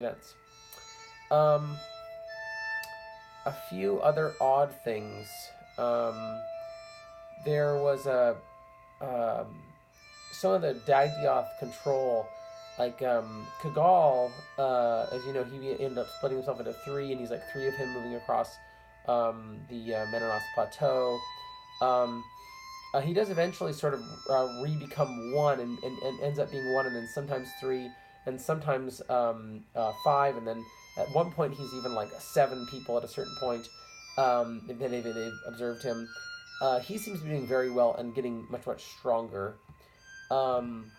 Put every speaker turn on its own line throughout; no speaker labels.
events. Um, a few other odd things. Um, there was a some of the Dagdioth control, like Kagal. As you know, he ended up splitting himself into three, and he's like three of him moving across the Mananos Plateau. Um, he does eventually sort of re-become one and ends up being one, and then sometimes three, and sometimes five, and then at one point he's even like seven people at a certain point. They've observed him. He seems to be doing very well and getting much stronger. Um,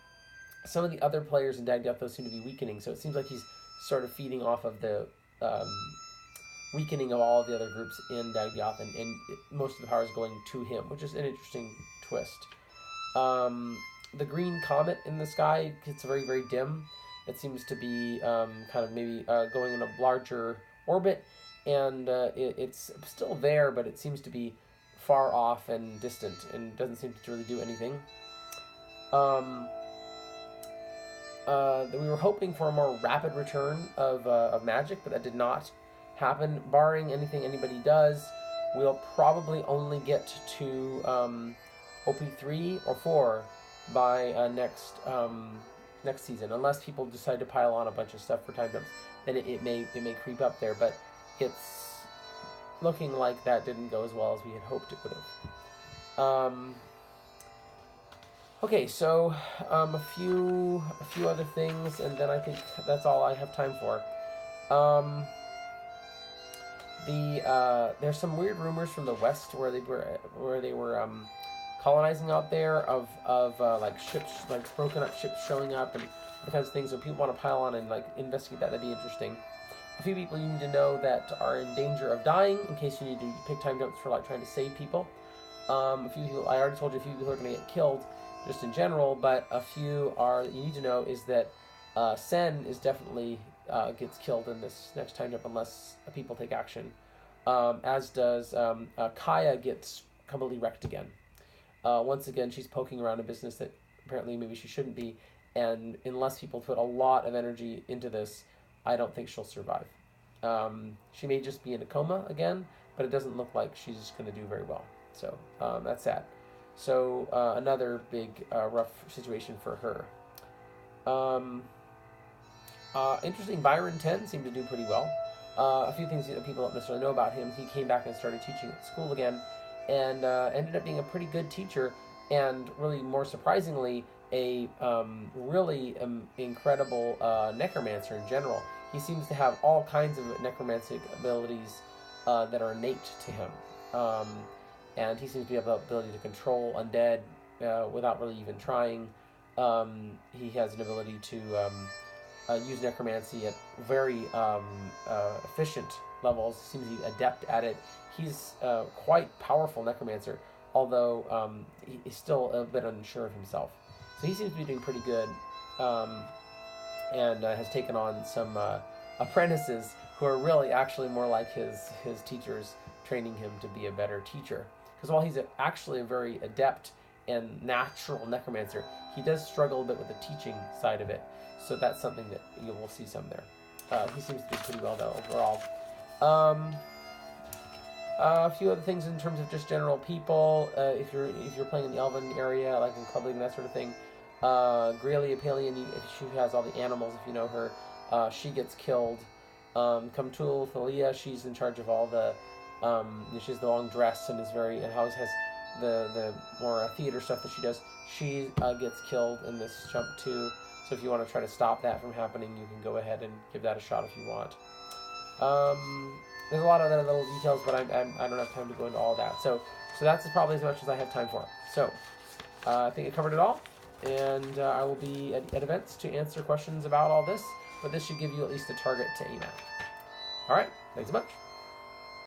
some of the other players in Dagdath seem to be weakening, so it seems like he's sort of feeding off of the weakening of all of the other groups in Dagdath, and most of the power is going to him, which is an interesting twist. The green comet in the sky gets very dim. It seems to be kind of maybe going in a larger orbit, and it's still there, but it seems to be far off and distant, and doesn't seem to really do anything. We were hoping for a more rapid return of magic, but that did not happen. Barring anything anybody does, we'll probably only get to OP3 or 4 by next season, unless people decide to pile on a bunch of stuff for time jumps. Then it may creep up there, but it's looking like that didn't go as well as we had hoped it would have. Okay, so a few other things, and then I think that's all I have time for. There's some weird rumors from the west where they were colonizing out there of like ships, like broken up ships showing up and the kinds of things. So people want to pile on and like investigate that. That'd be interesting. A few people you need to know that are in danger of dying in case you need to pick time jumps for like trying to save people. A few people, I already told you a few people are going to get killed just in general, but a few are that you need to know is that Sen is definitely gets killed in this next time jump unless people take action. As does Kaya gets completely wrecked again. Once again, she's poking around a business that apparently maybe she shouldn't be, and unless people put a lot of energy into this, I don't think she'll survive. She may just be in a coma again, but it doesn't look like she's going to do very well. So that's sad. So another big rough situation for her. Interesting, Byron 10 seemed to do pretty well. A few things that people don't necessarily know about him. He came back and started teaching at school again, and ended up being a pretty good teacher, and really more surprisingly, a really incredible necromancer in general. He seems to have all kinds of necromantic abilities that are innate to him. And he seems to have the ability to control undead without really even trying. He has an ability to use necromancy at very efficient levels. Seems to be adept at it. He's quite powerful necromancer, although he's still a bit unsure of himself. So he seems to be doing pretty good, and has taken on some apprentices who are really actually more like his teachers, training him to be a better teacher. Because while he's actually a very adept and natural necromancer, he does struggle a bit with the teaching side of it. So that's something that you will see some there. He seems to do pretty well though overall. A few other things in terms of just general people. If you're playing in the Elven area, like in Club League and that sort of thing, Grelia Palian, she has all the animals. If you know her, she gets killed. Kamtul Thalia, she's in charge of all the. She has the long dress and is and always has the more theater stuff that she does. She gets killed in this jump too. So if you want to try to stop that from happening, you can go ahead and give that a shot if you want. There's a lot of other little details, but I don't have time to go into all that. So that's probably as much as I have time for. So I think I covered it all, and I will be at events to answer questions about all this. But this should give you at least a target to aim at. All right, thanks so much.